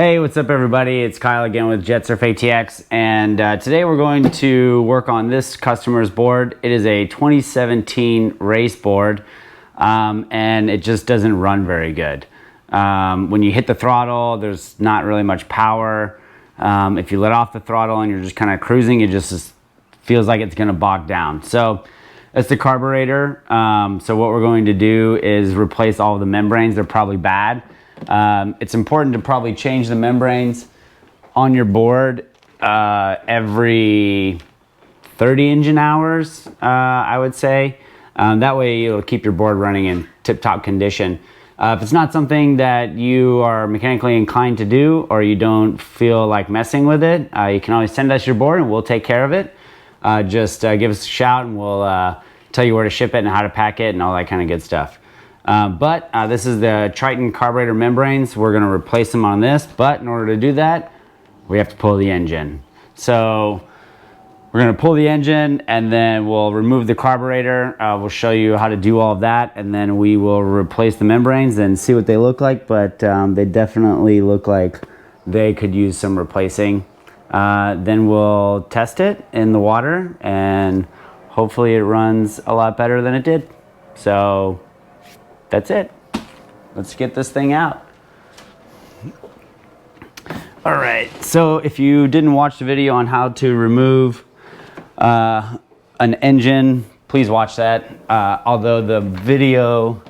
Hey, what's up everybody? It's Kyle again with JetSurf ATX, and today we're going to work on this customer's board. It is a 2017 race board, and it just doesn't run very good. When you hit the throttle, there's not really much power. If you let off the throttle and you're just kind of cruising, it just feels like it's going to bog down. So that's the carburetor. So what we're going to do is replace all of the membranes. They're probably bad. It's important to probably change the membranes on your board every 30 engine hours, I would say. That way it'll keep your board running in tip-top condition. If it's not something that you are mechanically inclined to do, or you don't feel like messing with it, you can always send us your board and we'll take care of it. Just give us a shout and we'll tell you where to ship it and how to pack it and all that kind of good stuff. This is the Triton carburetor membranes. We're going to replace them on this, but in order to do that, we have to pull the engine. So we're going to pull the engine and then we'll remove the carburetor. We'll show you how to do all of that, and then we will replace the membranes and see what they look like, but they definitely look like they could use some replacing. Then we'll test it in the water and hopefully it runs a lot better than it did. So that's it. Let's get this thing out. All right, so if you didn't watch the video on how to remove an engine, please watch that. Although the video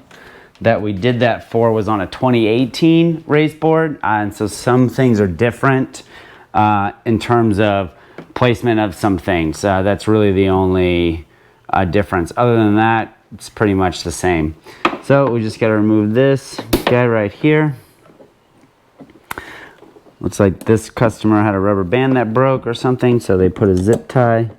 that we did that for was on a 2018 race board, and so some things are different in terms of placement of some things. That's really the only difference. Other than that, it's pretty much the same. So we just got to remove this guy right here. Looks like this customer had a rubber band that broke or something, so they put a zip tie.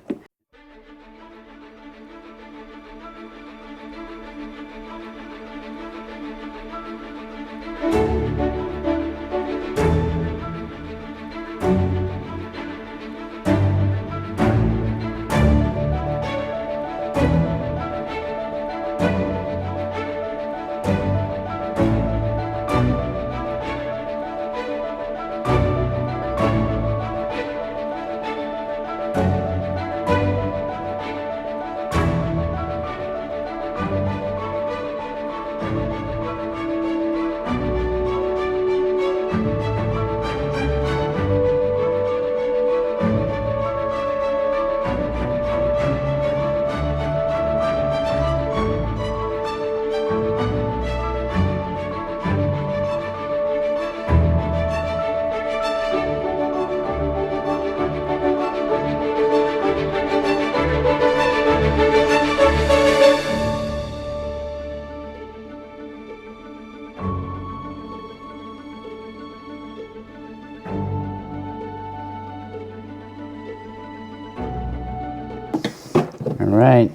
All right,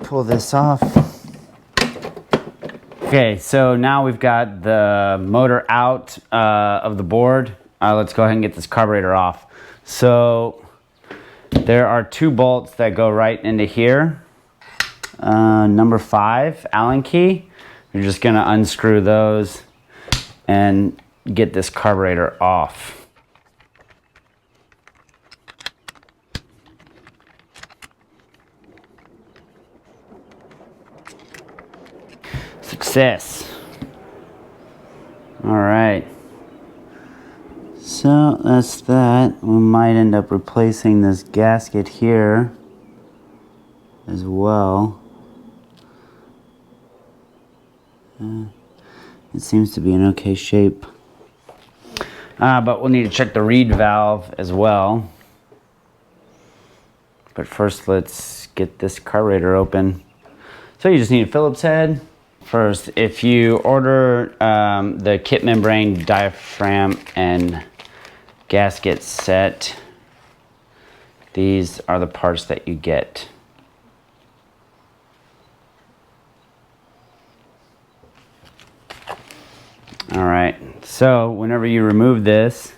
pull this off. Okay, so now we've got the motor out of the board. Let's go ahead and get this carburetor off. So there are two bolts that go right into here. Number 5 Allen key. You're just gonna unscrew those and get this carburetor off. Success. All right, so that's that. We might end up replacing this gasket here as well. It seems to be in okay shape, but we'll need to check the reed valve as well. But first, let's get this carburetor open. So you just need a Phillips head. First, if you order the kit membrane, diaphragm, and gasket set, these are the parts that you get. All right, so whenever you remove this,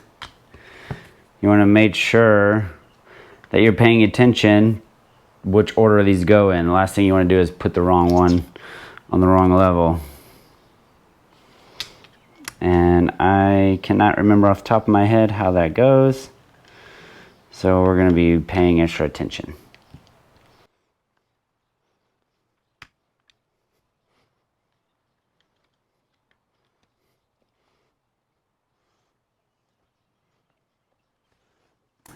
you want to make sure that you're paying attention which order these go in. The last thing you want to do is put the wrong one on the wrong level. and I cannot remember off the top of my head how that goes. So we're going to be paying extra attention.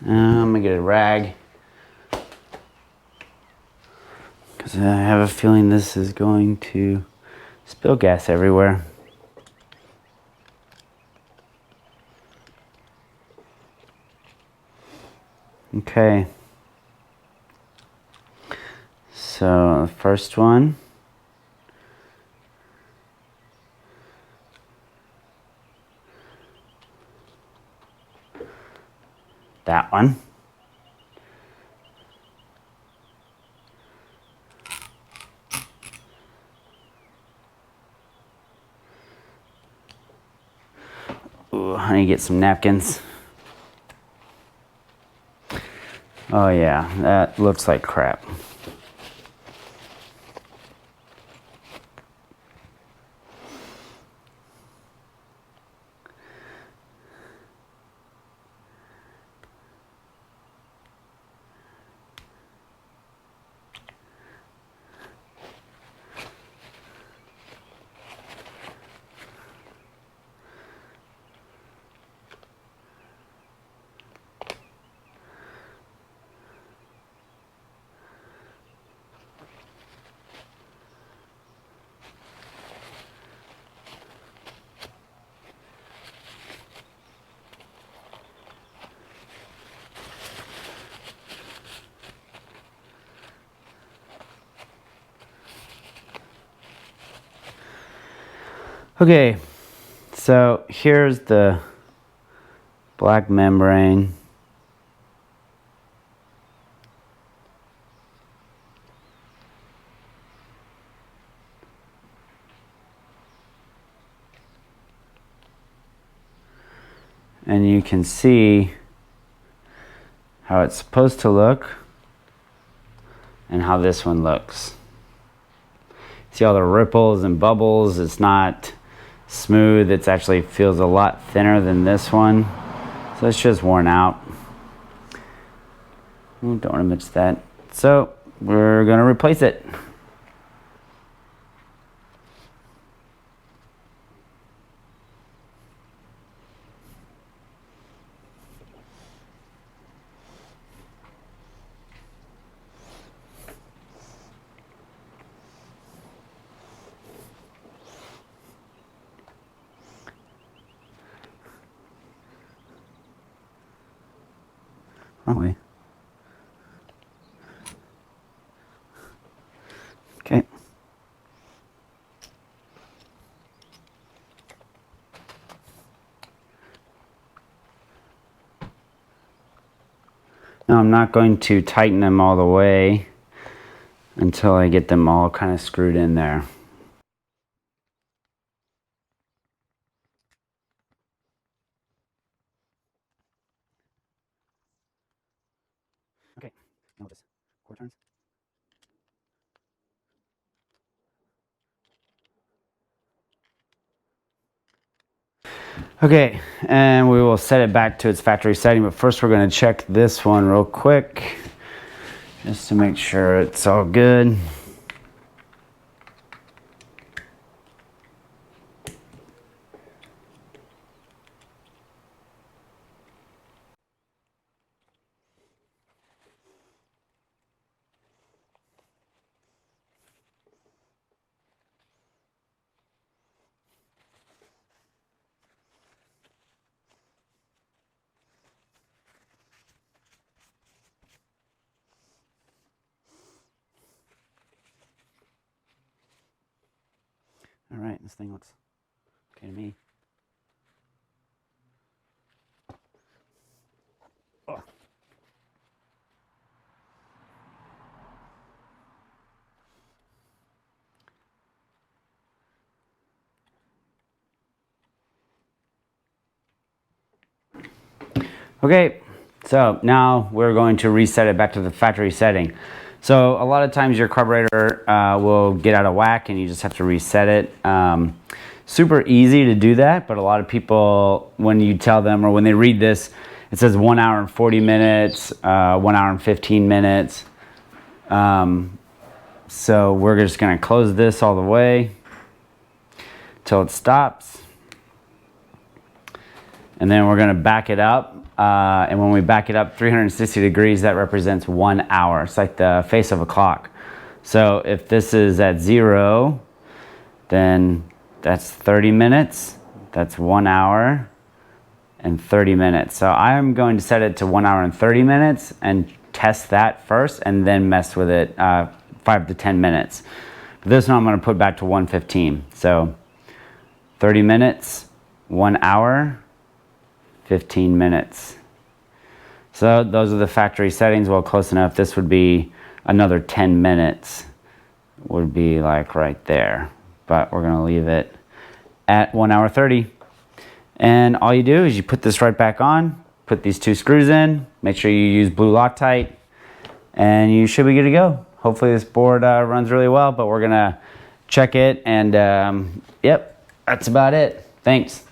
I'm going to get a rag, because I have a feeling this is going to spill gas everywhere. Okay. So the first one. That one. Ooh, I need to get some napkins. Oh yeah, that looks like crap. Okay, so here's the black membrane. And you can see how it's supposed to look and how this one looks. See all the ripples and bubbles? It's not smooth. It actually feels a lot thinner than this one. So it's just worn out. Ooh, don't want to mix that. So we're going to replace it. Wrong way. Okay. Now I'm not going to tighten them all the way until I get them all kind of screwed in there. Okay, now just 4 turns. Okay, and we will set it back to its factory setting, but first we're going to check this one real quick just to make sure it's all good. All right, this thing looks okay to me. Oh. Okay, so now we're going to reset it back to the factory setting. So a lot of times your carburetor will get out of whack and you just have to reset it. super easy to do that, but a lot of people, when you tell them or when they read this, it says 1 hour and 40 minutes, 1 hour and 15 minutes. So we're just going to close this all the way till it stops. And then we're going to back it up. And when we back it up 360 degrees, that represents 1 hour. It's like the face of a clock. So if this is at 0, then that's 30 minutes. That's 1 hour and 30 minutes. So I'm going to set it to 1 hour and 30 minutes and test that first and then mess with it 5 to 10 minutes. But this one I'm going to put back to 115. So 30 minutes, 1 hour, 15 minutes. So those are the factory settings. Well, close enough. This would be another 10 minutes would be like right there. But we're going to leave it at 1 hour 30. And all you do is you put this right back on, put these 2 screws in, make sure you use blue Loctite, and you should be good to go. Hopefully this board runs really well, but we're going to check it. And yep, that's about it. Thanks.